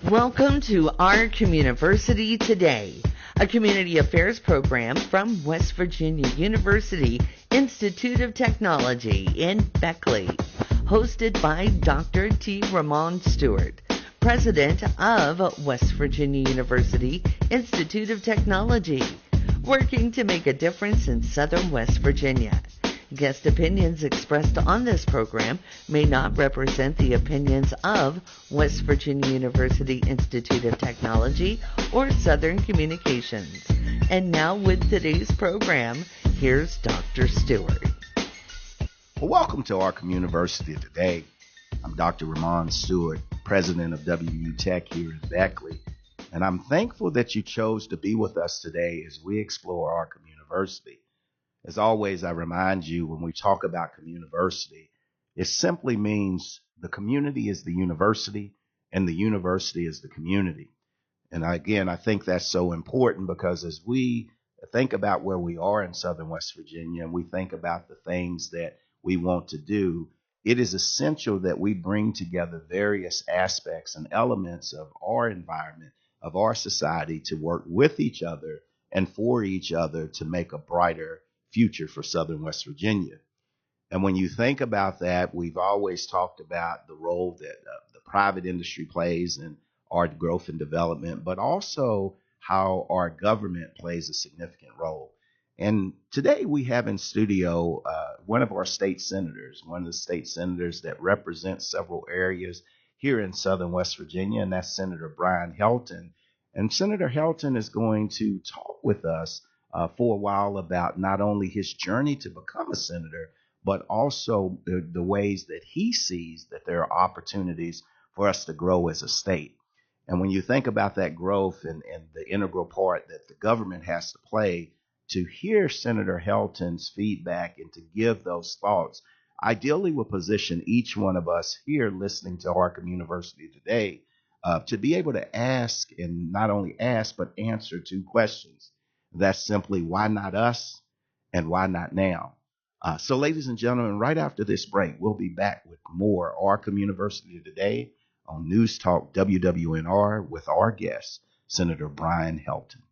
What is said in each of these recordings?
Welcome to our Communiversity Today, a community affairs program from West Virginia University Institute of Technology in Beckley, hosted by Dr. T. Ramon Stuart, President of West Virginia University Institute of Technology, working to make a difference in Southern West Virginia. Guest opinions expressed on this program may not represent the opinions of West Virginia University Institute of Technology or Southern Communications. And now with today's program, here's Dr. Stewart. Well, welcome to our Communiversity Today. I'm Dr. Ramon Stuart, President of WVU Tech here in Beckley, and I'm thankful that you chose to be with us today as we explore our Communiversity. As always, I remind you when we talk about Communiversity, it simply means the community is the university and the university is the community. And again, I think that's so important because as we think about where we are in Southern West Virginia and we think about the things that we want to do, it is essential that we bring together various aspects and elements of our environment, of our society to work with each other and for each other to make a brighter future for Southern West Virginia. And when you think about that, we've always talked about the role that the private industry plays in our growth and development, but also how our government plays a significant role. And today we have in studio one of our state senators, one of the state senators that represents several areas here in Southern West Virginia, and that's Senator Brian Helton. And Senator Helton is going to talk with us for a while about not only his journey to become a senator, but also the ways that he sees that there are opportunities for us to grow as a state. And when you think about that growth and the integral part that the government has to play, to hear Senator Helton's feedback and to give those thoughts, ideally will position each one of us here listening to our Communiversity today to be able to ask, and not only ask, but answer two questions. That's simply, why not us and why not now? So ladies and gentlemen, right after this break, we'll be back with more Our Communiversity Today on News Talk WWNR with our guest, Senator Brian Helton.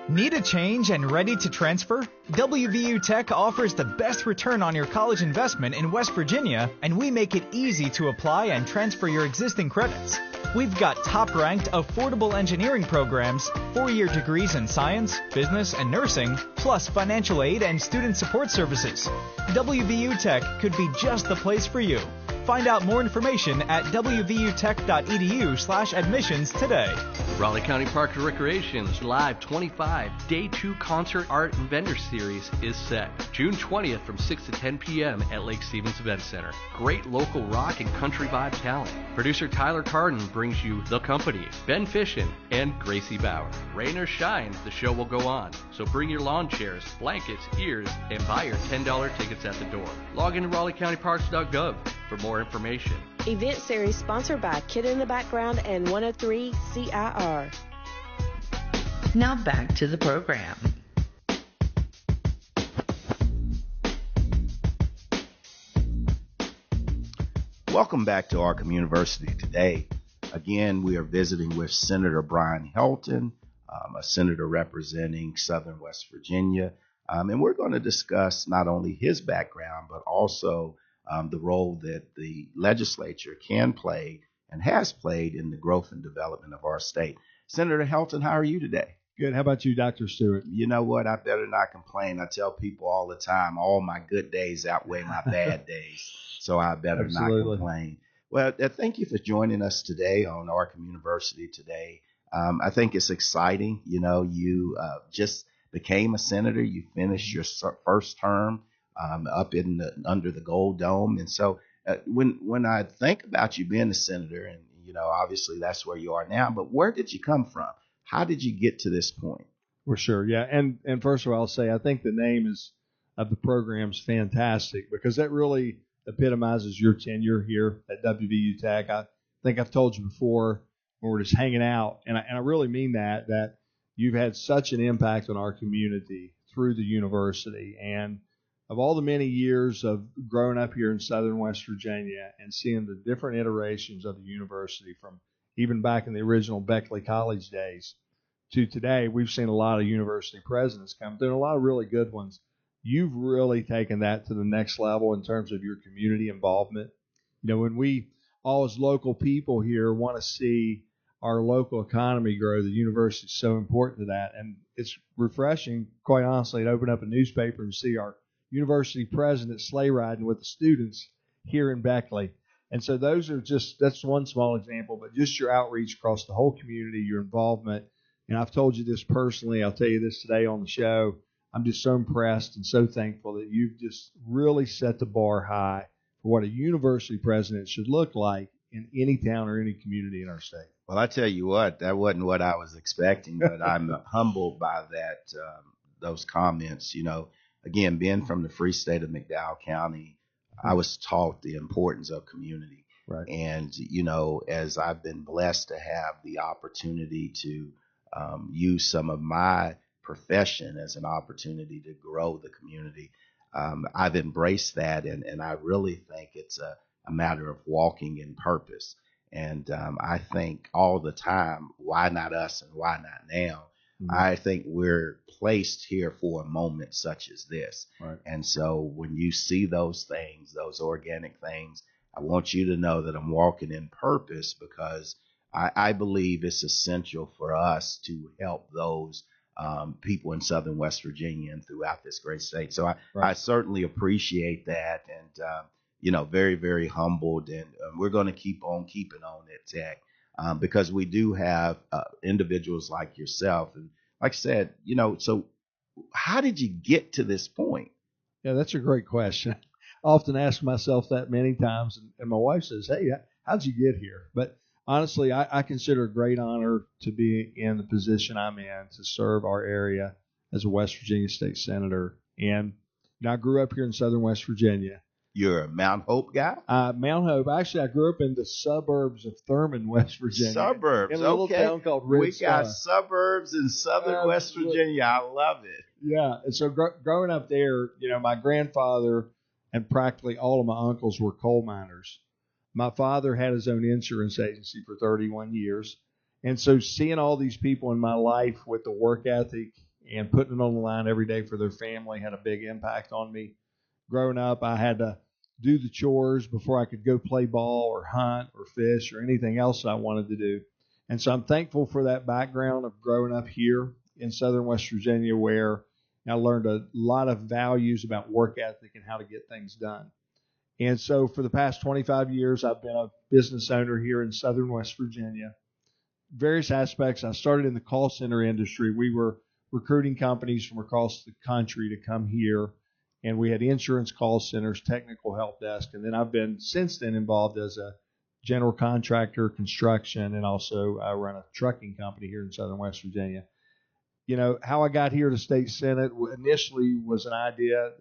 Need a change and ready to transfer? WVU Tech offers the best return on your college investment in West Virginia, and we make it easy to apply and transfer your existing credits. We've got top-ranked, affordable engineering programs, 4-year degrees in science, business, and nursing, plus financial aid and student support services. WVU Tech could be just the place for you. Find out more information at wvutech.edu/admissions today. Raleigh County Parks and Recreation's Live 25 Day 2 Concert Art and Vendor Series is set. June 20th from 6 to 10 p.m. at Lake Stevens Event Center. Great local rock and country vibe talent. Producer Tyler Carden brings you The Company, Ben Fishin, and Gracie Bauer. Rain or shine, the show will go on. So bring your lawn chairs, blankets, ears, and buy your $10 tickets at the door. Log into RaleighCountyParks.gov for more information. Event series sponsored by Kid in the Background and 103 CIR. Now back to the program. Welcome back to our Communiversity Today. Again, we are visiting with Senator Brian Helton, a senator representing Southern West Virginia. And we're going to discuss not only his background, but also the role that the legislature can play and has played in the growth and development of our state. Senator Helton, how are you today? Good. How about you, Dr. Stewart? You know what? I better not complain. I tell people all the time, all my good days outweigh my bad days. So I better not complain. Well, thank you for joining us today on our Communiversity Today. I think it's exciting. You know, you just became a senator. You finished your first term up in under the Gold Dome. And so when I think about you being a senator, and, you know, obviously that's where you are now, but where did you come from? How did you get to this point? For sure, yeah. And first of all, I'll say I think the name of the program is fantastic because that really epitomizes your tenure here at WVU Tech. I think I've told you before when we're just hanging out, and I really mean that you've had such an impact on our community through the university. And of all the many years of growing up here in southern West Virginia and seeing the different iterations of the university from even back in the original Beckley College days to today, we've seen a lot of university presidents come through, and a lot of really good ones. You've really taken that to the next level in terms of your community involvement. You know, when we all as local people here want to see our local economy grow, the university is so important to that. And it's refreshing, quite honestly, to open up a newspaper and see our university president sleigh riding with the students here in Beckley. And so that's one small example, but just your outreach across the whole community, your involvement. And I've told you this personally, I'll tell you this today on the show. I'm just so impressed and so thankful that you've just really set the bar high for what a university president should look like in any town or any community in our state. Well, I tell you what, that wasn't what I was expecting, but I'm humbled by that, those comments. You know, again, being from the free state of McDowell County, I was taught the importance of community. Right. And, you know, as I've been blessed to have the opportunity to use some of my profession as an opportunity to grow the community, I've embraced that, and I really think it's a matter of walking in purpose. And I think all the time, why not us and why not now? Mm-hmm. I think we're placed here for a moment such as this. Right. And so when you see those things, those organic things, I want you to know that I'm walking in purpose, because I believe it's essential for us to help those people in southern West Virginia and throughout this great state. So I certainly appreciate that, and you know, very, very humbled, and we're going to keep on keeping on at Tech, because we do have individuals like yourself. And like I said, you know, so how did you get to this point? Yeah, that's a great question. I often ask myself that many times, and my wife says, hey, how'd you get here? But honestly, I consider it a great honor to be in the position I'm in, to serve our area as a West Virginia state senator. And you know, I grew up here in southern West Virginia. You're a Mount Hope guy? Mount Hope. Actually, I grew up in the suburbs of Thurmond, West Virginia. Suburbs, in a little town called Ridge. We got suburbs in southern West Virginia. I love it. Yeah, and so growing up there, you know, my grandfather and practically all of my uncles were coal miners. My father had his own insurance agency for 31 years. And so seeing all these people in my life with the work ethic and putting it on the line every day for their family had a big impact on me. Growing up, I had to do the chores before I could go play ball or hunt or fish or anything else that I wanted to do. And so I'm thankful for that background of growing up here in southern West Virginia, where I learned a lot of values about work ethic and how to get things done. And so for the past 25 years, I've been a business owner here in southern West Virginia. Various aspects. I started in the call center industry. We were recruiting companies from across the country to come here, and we had insurance call centers, technical help desk, and then I've been since then involved as a general contractor, construction, and also I run a trucking company here in southern West Virginia. You know, how I got here to state senate initially was an idea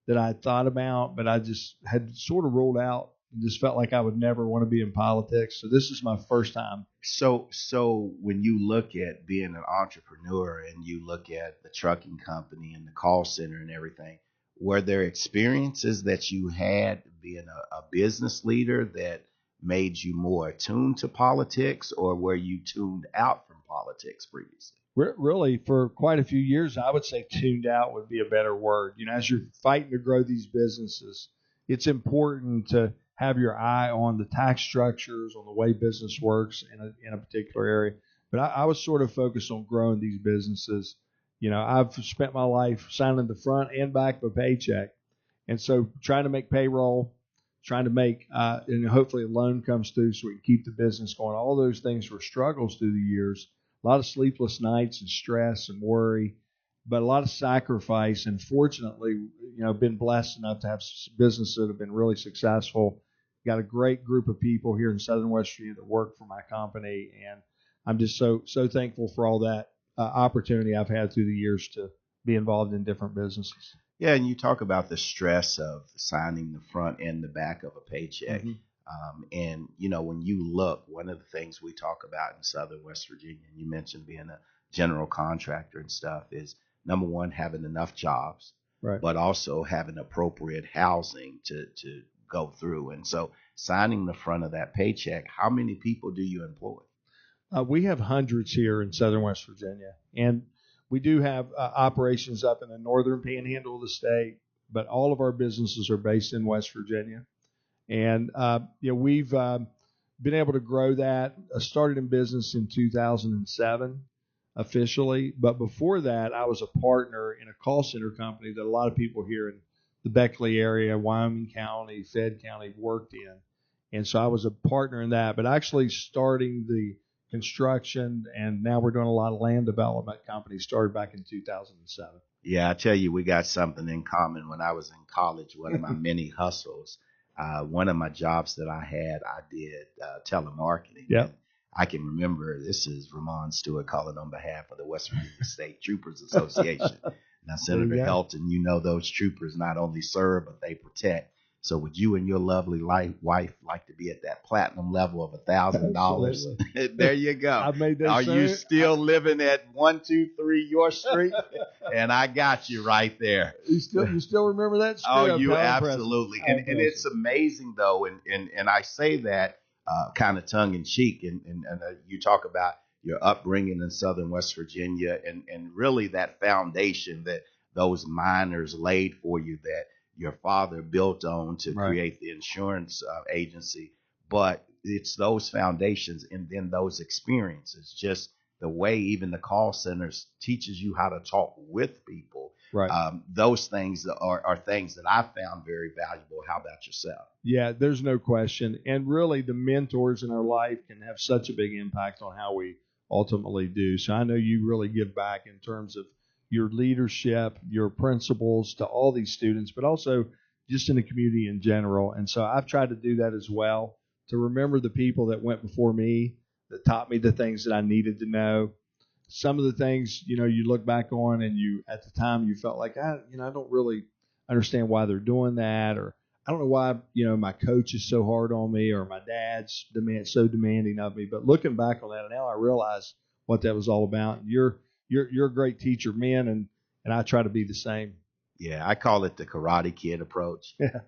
that I had thought about, but I just had sort of ruled out and just felt like I would never want to be in politics. So this is my first time. So when you look at being an entrepreneur and you look at the trucking company and the call center and everything, were there experiences that you had being a business leader that made you more attuned to politics, or were you tuned out from politics previously? Really, for quite a few years, I would say tuned out would be a better word. You know, as you're fighting to grow these businesses, it's important to have your eye on the tax structures, on the way business works in a particular area. But I was sort of focused on growing these businesses. You know, I've spent my life signing the front and back of a paycheck. And so trying to make payroll, trying to make, and hopefully a loan comes through so we can keep the business going. All those things were struggles through the years. A lot of sleepless nights and stress and worry, but a lot of sacrifice. And fortunately, you know, been blessed enough to have businesses that have been really successful. Got a great group of people here in southern West Virginia that work for my company, and I'm just so thankful for all that opportunity I've had through the years to be involved in different businesses. Yeah, and you talk about the stress of signing the front and the back of a paycheck. Mm-hmm. And, you know, when you look, one of the things we talk about in southern West Virginia, and you mentioned being a general contractor and stuff, is number one, having enough jobs. but also having appropriate housing to go through. And so signing the front of that paycheck, how many people do you employ? We have hundreds here in southern West Virginia, and we do have operations up in the northern panhandle of the state, but all of our businesses are based in West Virginia. And we've been able to grow that. I started in business in 2007 officially, but before that, I was a partner in a call center company that a lot of people here in the Beckley area, Wyoming County, Fayette County worked in. And so I was a partner in that, but actually starting the construction, and now we're doing a lot of land development companies, started back in 2007. Yeah, I tell you, we got something in common. When I was in college, one of my many hustles, one of my jobs that I had, I did telemarketing. Yep. I can remember, this is Ramon Stuart calling on behalf of the West Virginia State Troopers Association. Now, Senator Helton, you know those troopers not only serve, but they protect. So would you and your lovely wife like to be at that platinum level of $1,000? There you go. I made that. Are you still living at 123 York Street? And I got you right there. You still remember that? Oh, you absolutely. And it's amazing though, and I say that kind of tongue in cheek, and you talk about your upbringing in Southern West Virginia, and really that foundation that those miners laid for you, that your father built on to create the insurance agency. But it's those foundations and then those experiences, just the way even the call centers teaches you how to talk with people. Right. Those things are things that I found very valuable. How about yourself? Yeah, there's no question. And really the mentors in our life can have such a big impact on how we ultimately do. So I know you really give back in terms of your leadership, your principles to all these students, but also just in the community in general. And so I've tried to do that as well, to remember the people that went before me, that taught me the things that I needed to know. Some of the things, you look back on and you, at the time, you felt like, I don't really understand why they're doing that, or I don't know why, my coach is so hard on me, or my dad's so demanding of me. But looking back on that, now I realize what that was all about. And you're a great teacher, man, and I try to be the same. Yeah, I call it the Karate Kid approach. Yeah.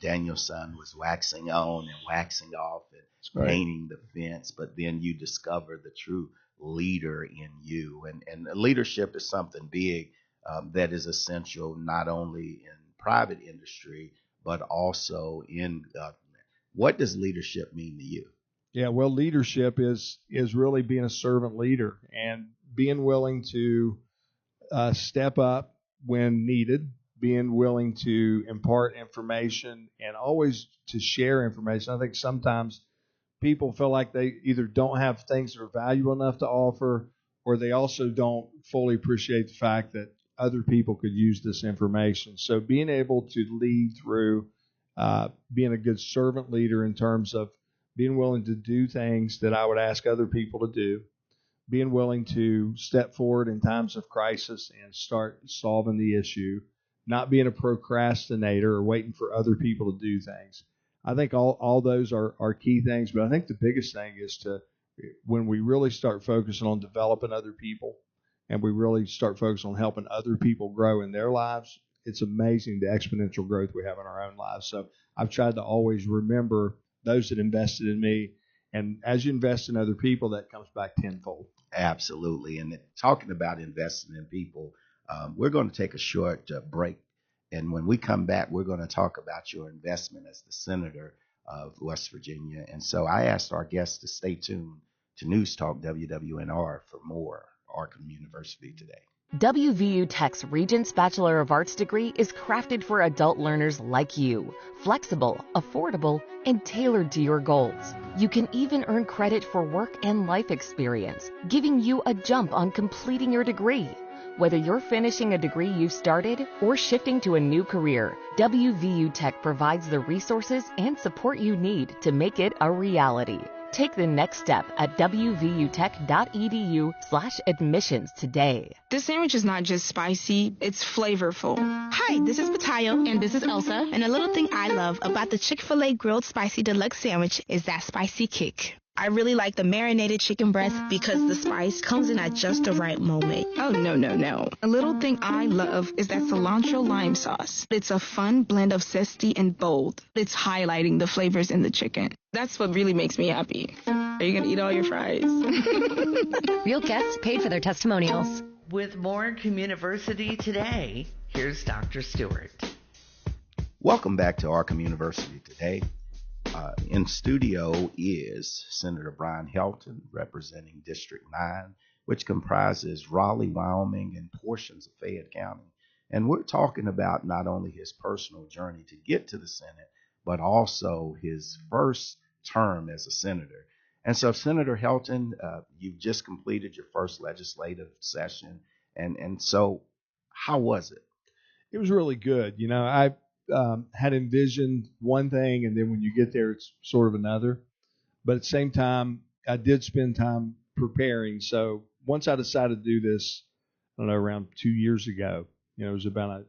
Daniel's son was waxing on and waxing off and painting the fence, but then you discover the true leader in you. And leadership is something big that is essential not only in private industry, but also in government. What does leadership mean to you? Yeah, well, leadership is really being a servant leader and being willing to step up when needed, being willing to impart information and always to share information. I think sometimes people feel like they either don't have things that are valuable enough to offer, or they also don't fully appreciate the fact that other people could use this information. So being able to lead through being a good servant leader in terms of being willing to do things that I would ask other people to do, being willing to step forward in times of crisis and start solving the issue, not being a procrastinator or waiting for other people to do things. I think all those are key things, but I think the biggest thing is when we really start focusing on developing other people and we really start focusing on helping other people grow in their lives, it's amazing the exponential growth we have in our own lives. So I've tried to always remember those that invested in me. And as you invest in other people, that comes back tenfold. Absolutely. And talking about investing in people, we're going to take a short break. And when we come back, we're going to talk about your investment as the Senator of West Virginia. And so I asked our guests to stay tuned to News Talk WWNR for more our Communiversity today. WVU Tech's Regents Bachelor of Arts degree is crafted for adult learners like you. Flexible, affordable, and tailored to your goals. You can even earn credit for work and life experience, giving you a jump on completing your degree. Whether you're finishing a degree you started or shifting to a new career, WVU Tech provides the resources and support you need to make it a reality. Take the next step at wvutech.edu/admissions today. This sandwich is not just spicy, it's flavorful. Hi, this is Patayo, and this is Elsa, and a little thing I love about the Chick-fil-A Grilled Spicy Deluxe Sandwich is that spicy kick. I really like the marinated chicken breast because the spice comes in at just the right moment. Oh, no. A little thing I love is that cilantro lime sauce. It's a fun blend of zesty and bold. It's highlighting the flavors in the chicken. That's what really makes me happy. Are you going to eat all your fries? Real guests paid for their testimonials. With more Communiversity today, here's Dr. Stuart. Welcome back to our Communiversity today. In studio is Senator Brian Helton, representing District 9, which comprises Raleigh, Wyoming, and portions of Fayette County. And we're talking about not only his personal journey to get to the Senate, but also his first term as a senator. And so, Senator Helton, you've just completed your first legislative session. And so, how was it? It was really good. You know, I had envisioned one thing, and then when you get there, it's sort of another. But at the same time, I did spend time preparing. So once I decided to do this, I don't know, around 2 years ago, you know, it was about a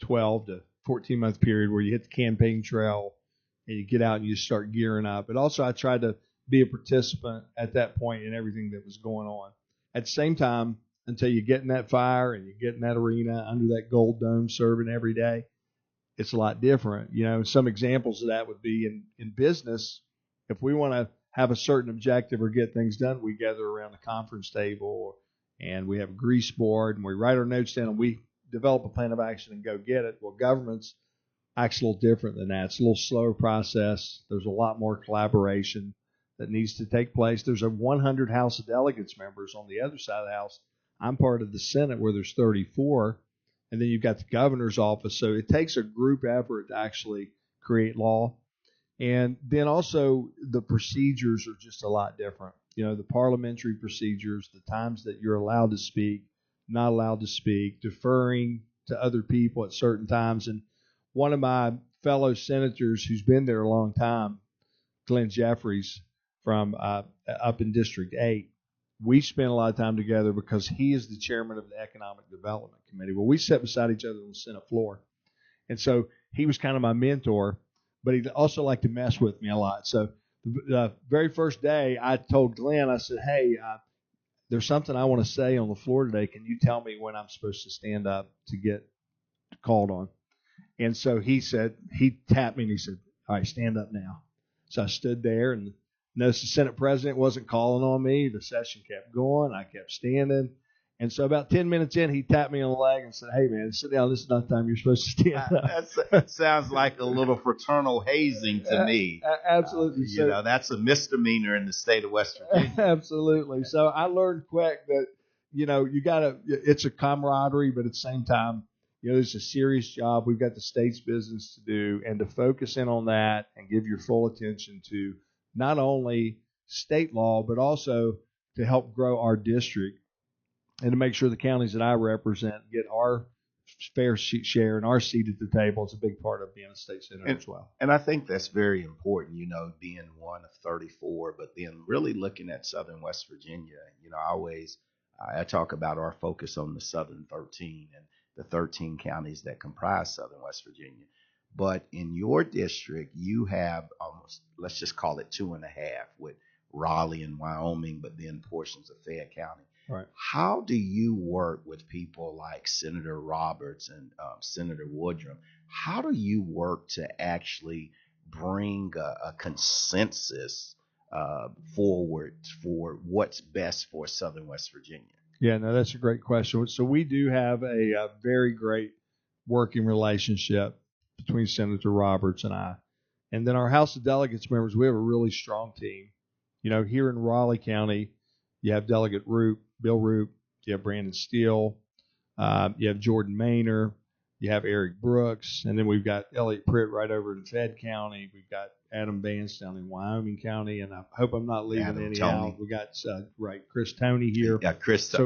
12 to 14 month period where you hit the campaign trail and you get out and you start gearing up. But also I tried to be a participant at that point in everything that was going on. At the same time, until you get in that fire and you get in that arena under that gold dome serving every day, it's a lot different. You know, some examples of that would be in business. If we want to have a certain objective or get things done, we gather around a conference table and we have a grease board and we write our notes down and we develop a plan of action and go get it. Well, government's acts a little different than that. It's a little slower process. There's a lot more collaboration that needs to take place. There's a 100 House of Delegates members on the other side of the House. I'm part of the Senate where there's 34. And then you've got the governor's office. So it takes a group effort to actually create law. And then also the procedures are just a lot different. You know, the parliamentary procedures, the times that you're allowed to speak, not allowed to speak, deferring to other people at certain times. And one of my fellow senators who's been there a long time, Glenn Jeffries from up in District 8, we spend a lot of time together because he is the chairman of the Economic Development Committee. Well, we sat beside each other on the Senate floor. And so he was kind of my mentor, but he also liked to mess with me a lot. So the very first day I told Glenn, I said, hey, there's something I want to say on the floor today. Can you tell me when I'm supposed to stand up to get called on? And so he tapped me and he said, all right, stand up now. So I stood there and noticed the Senate president wasn't calling on me. The session kept going. I kept standing. And so about 10 minutes in, he tapped me on the leg and said, hey, man, sit down. This is not the time you're supposed to stand up. That sounds like a little fraternal hazing to me. Absolutely. You know, that's a misdemeanor in the state of West Virginia. Absolutely. So I learned quick that, you know, it's a camaraderie, but at the same time, you know, it's a serious job. We've got the state's business to do, and to focus in on that and give your full attention to not only state law, but also to help grow our district and to make sure the counties that I represent get our fair share and our seat at the table is a big part of being a state senator as well. And I think that's very important, you know, being one of 34, but then really looking at Southern West Virginia. You know, I talk about our focus on the Southern 13 and the 13 counties that comprise Southern West Virginia. But in your district, you have almost, let's just call it 2.5 with Raleigh and Wyoming, but then portions of Fayette County. Right. How do you work with people like Senator Roberts and Senator Woodrum? How do you work to actually bring a consensus forward for what's best for Southern West Virginia? Yeah, no, that's a great question. So we do have a very great working relationship between Senator Roberts and I. And then our House of Delegates members, we have a really strong team. You know, here in Raleigh County, you have Delegate Bill Roop, you have Brandon Steele, you have Jordan Maynor, you have Eric Brooks, and then we've got Elliot Pritt right over in Fayette County. We've got Adam Vance down in Wyoming County, and I hope I'm not leaving Adam any Toney. out. We got Chris Toney here. Yeah, Chris. So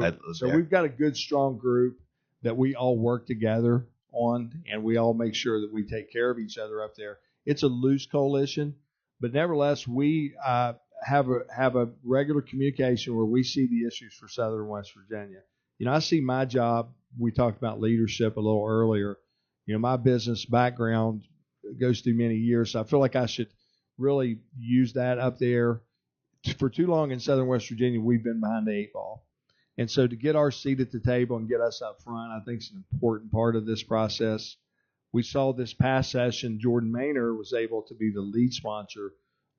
we've got a good, strong group that we all work together on, and we all make sure that we take care of each other up there. It's a loose coalition, but nevertheless, we have a regular communication where we see the issues for Southern West Virginia. You know, I see my job. We talked about leadership a little earlier. You know, my business background goes through many years, so I feel like I should really use that up there for too long in southern West Virginia, we've been behind the eight ball. And so to get our seat at the table and get us up front, I think is an important part of this process. We saw this past session, Jordan Maynard was able to be the lead sponsor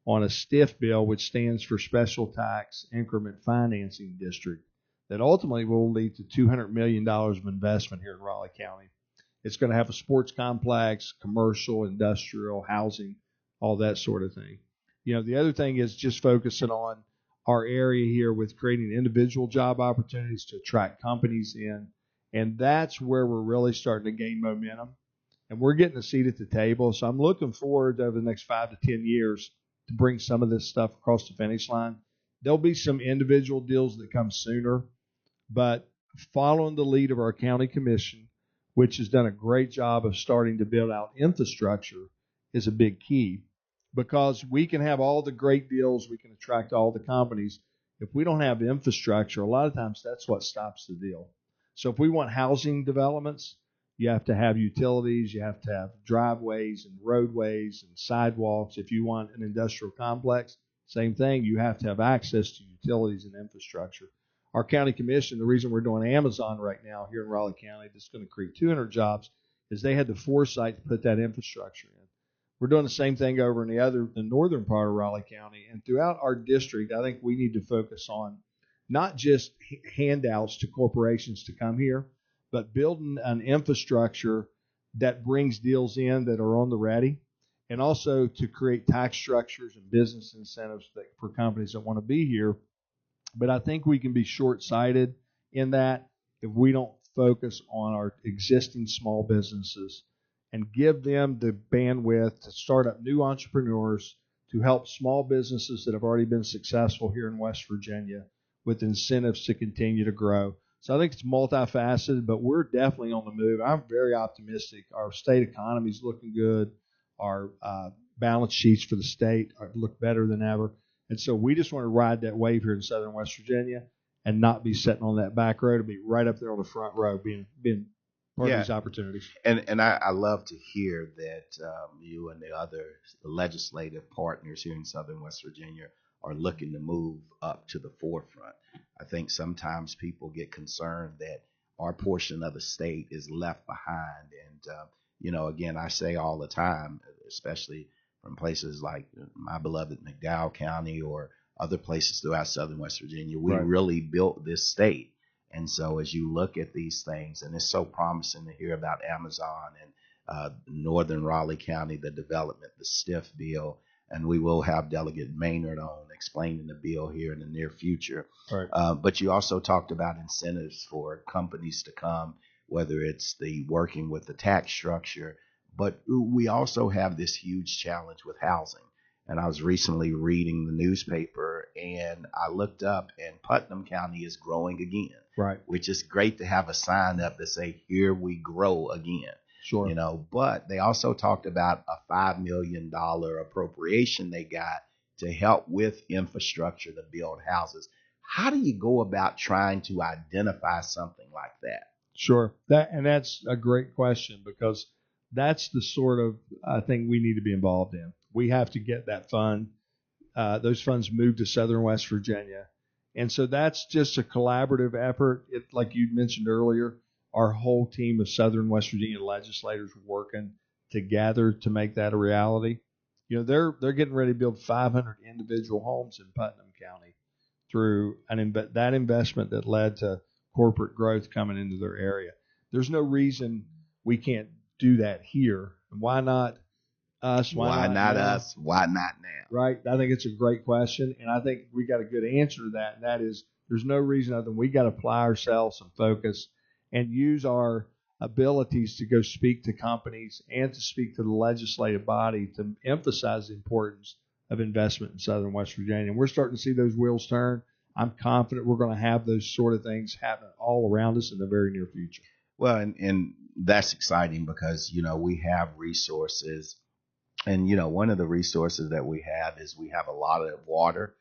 on a STIF bill, which stands for Special Tax Increment Financing District, that ultimately will lead to $200 million of investment here in Raleigh County. It's going to have a sports complex, commercial, industrial, housing, all that sort of thing. The other thing is just focusing on our area here with creating individual job opportunities to attract companies in. And that's where we're really starting to gain momentum. And we're getting a seat at the table. So I'm looking forward over the next 5 to 10 years to bring some of this stuff across the finish line. There'll be some individual deals that come sooner, but following the lead of our county commission, which has done a great job of starting to build out infrastructure, is a big key. Because we can have all the great deals, we can attract all the companies. If we don't have infrastructure, a lot of times that's what stops the deal. So if we want housing developments, you have to have utilities, you have to have driveways and roadways and sidewalks. If you want an industrial complex, same thing, you have to have access to utilities and infrastructure. Our county commission, the reason we're doing Amazon right now here in Raleigh County, that's going to create 200 jobs, is they had the foresight to put that infrastructure in. We're doing the same thing over in the northern part of Raleigh County. And throughout our district, I think we need to focus on not just handouts to corporations to come here, but building an infrastructure that brings deals in that are on the ready, and also to create tax structures and business incentives for companies that want to be here. But I think we can be short-sighted in that if we don't focus on our existing small businesses and give them the bandwidth to start up new entrepreneurs, to help small businesses that have already been successful here in West Virginia with incentives to continue to grow. So I think it's multifaceted, but we're definitely on the move. I'm very optimistic. Our state economy is looking good. Our balance sheets for the state look better than ever. And so we just want to ride that wave here in southern West Virginia and not be sitting on that back row, to be right up there on the front row being part of these opportunities. And I love to hear that you and the other legislative partners here in southern West Virginia are looking to move up to the forefront. I think sometimes people get concerned that our portion of the state is left behind. And, again, I say all the time, especially from places like my beloved McDowell County or other places throughout southern West Virginia, we really built this state. And so as you look at these things, and it's so promising to hear about Amazon and northern Raleigh County, the development, the STIF bill, and we will have Delegate Maynard on explaining the bill here in the near future. Right. But you also talked about incentives for companies to come, whether it's the working with the tax structure, but we also have this huge challenge with housing. And I was recently reading the newspaper, and I looked up, and Putnam County is growing again. Right. Which is great to have a sign up that say, "Here we grow again." Sure. But they also talked about a $5 million appropriation they got to help with infrastructure to build houses. How do you go about trying to identify something like that? Sure. That's a great question, because that's the sort of thing we need to be involved in. We have to get that fund, those funds moved to southern West Virginia. And so that's just a collaborative effort. Like you mentioned earlier, our whole team of southern West Virginia legislators working together to make that a reality. They're getting ready to build 500 individual homes in Putnam County through that investment that led to corporate growth coming into their area. There's no reason we can't do that here. And why not us? Why not us? Why not now? Right. I think it's a great question, and I think we got a good answer to that, and that is there's no reason other than we got to apply ourselves and focus and use our abilities to go speak to companies and to speak to the legislative body to emphasize the importance of investment in southern West Virginia. And we're starting to see those wheels turn. I'm confident we're going to have those sort of things happen all around us in the very near future. Well, and that's exciting because, we have resources. And, one of the resources that we have is we have a lot of water,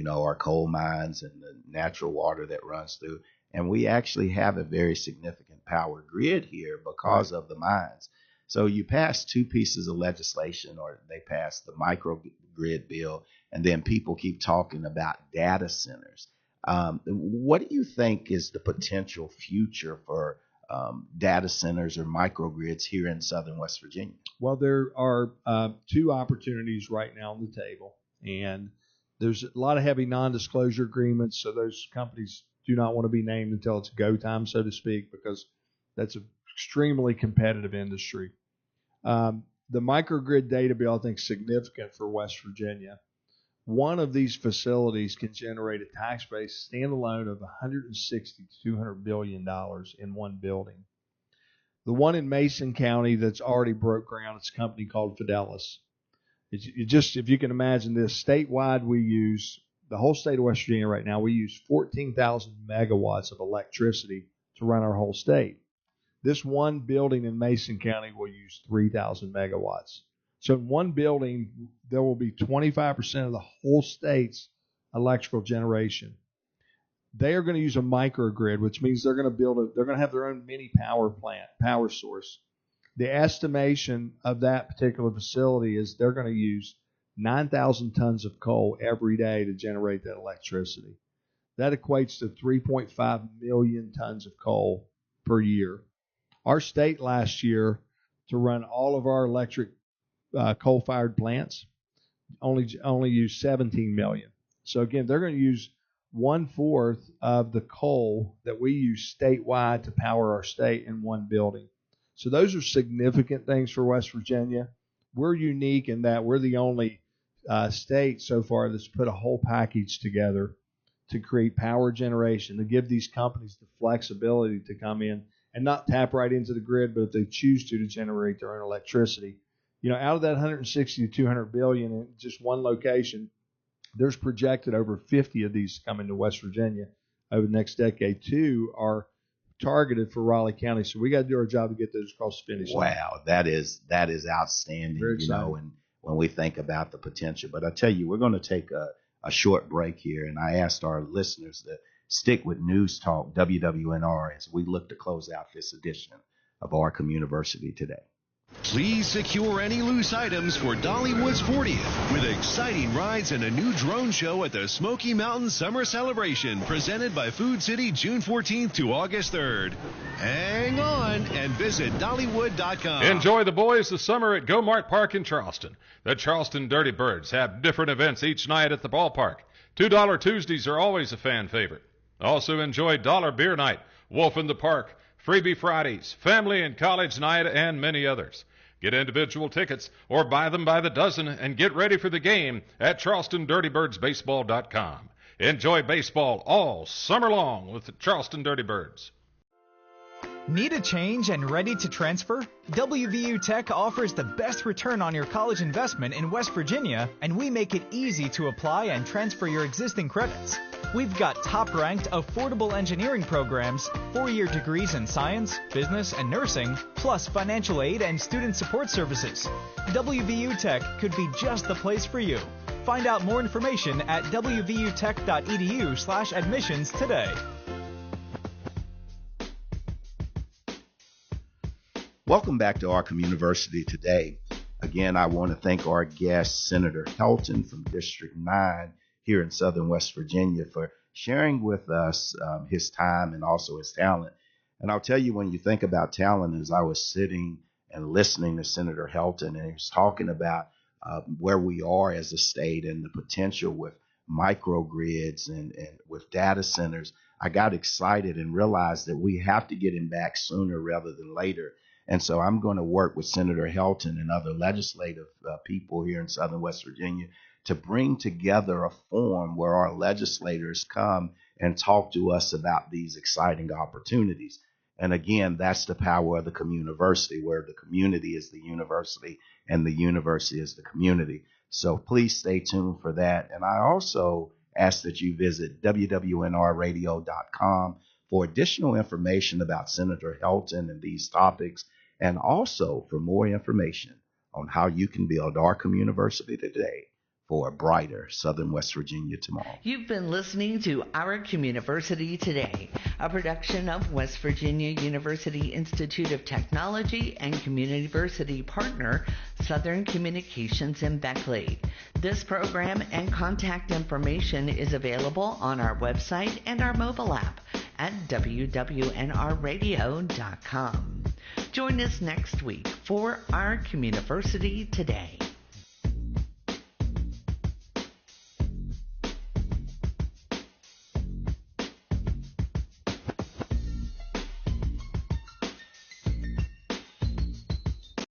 our coal mines and the natural water that runs through. And we actually have a very significant power grid here because of the mines. So you pass two pieces of legislation, or they passed the microgrid bill And then people keep talking about data centers. What do you think is the potential future for data centers or microgrids here in southern West Virginia? Well, there are two opportunities right now on the table, and there's a lot of heavy non-disclosure agreements, so those companies do not want to be named until it's go time, so to speak, because that's an extremely competitive industry. The microgrid data bill, I think, is significant for West Virginia. One of these facilities can generate a tax base standalone of $160 to $200 billion in one building. The one in Mason County that's already broke ground, it's a company called Fidelis. If you can imagine this, statewide we use, the whole state of West Virginia right now, we use 14,000 megawatts of electricity to run our whole state. This one building in Mason County will use 3,000 megawatts. So in one building, there will be 25% of the whole state's electrical generation. They are going to use a microgrid, which means they're going to have their own mini power plant, power source. The estimation of that particular facility is they're going to use 9,000 tons of coal every day to generate that electricity. That equates to 3.5 million tons of coal per year. Our state last year, to run all of our electric coal-fired plants, only used 17 million. So again, they're going to use 1/4 of the coal that we use statewide to power our state in one building. So those are significant things for West Virginia. We're unique in that we're the only state so far that's put a whole package together to create power generation, to give these companies the flexibility to come in and not tap right into the grid, but if they choose to generate their own electricity. Out of that 160 to 200 billion in just one location, there's projected over 50 of these coming to West Virginia over the next decade. 2 are targeted for Raleigh County, so we got to do our job to get those across the finish line. Wow, that is outstanding. Very exciting. And when we think about the potential. But I tell you, we're going to take a short break here, and I asked our listeners to stick with News Talk WWNR as we look to close out this edition of our Communiversity today. Please secure any loose items for Dollywood's 40th with exciting rides and a new drone show at the Smoky Mountain Summer Celebration presented by Food City June 14th to August 3rd. Hang on and visit Dollywood.com. Enjoy the boys this summer at Go-Mart Park in Charleston. The Charleston Dirty Birds have different events each night at the ballpark. $2 Tuesdays are always a fan favorite. Also enjoy Dollar Beer Night, Wolf in the Park, Freebie Fridays, Family and College Night, and many others. Get individual tickets or buy them by the dozen and get ready for the game at CharlestonDirtyBirdsBaseball.com. Enjoy baseball all summer long with the Charleston Dirty Birds. Need a change and ready to transfer? WVU Tech offers the best return on your college investment in West Virginia, and we make it easy to apply and transfer your existing credits. We've got top-ranked, affordable engineering programs, 4-year degrees in science, business, and nursing, plus financial aid and student support services. WVU Tech could be just the place for you. Find out more information at wvutech.edu/admissions today. Welcome back to our Communiversity today. Again, I want to thank our guest, Senator Helton from District 9 here in Southern West Virginia, for sharing with us his time and also his talent. And I'll tell you, when you think about talent, as I was sitting and listening to Senator Helton, and he was talking about where we are as a state and the potential with microgrids and with data centers, I got excited and realized that we have to get him back sooner rather than later. And so I'm going to work with Senator Helton and other legislative people here in Southern West Virginia to bring together a forum where our legislators come and talk to us about these exciting opportunities. And again, that's the power of the Communiversity, where the community is the university and the university is the community. So please stay tuned for that. And I also ask that you visit wwnrradio.com for additional information about Senator Helton and these topics, and also for more information on how you can build our Communiversity today for a brighter Southern West Virginia tomorrow. You've been listening to Our Communiversity Today, a production of West Virginia University Institute of Technology and Communiversity partner Southern Communications in Beckley. This program and contact information is available on our website and our mobile app at wwnrradio.com. Join us next week for Our Communiversity Today.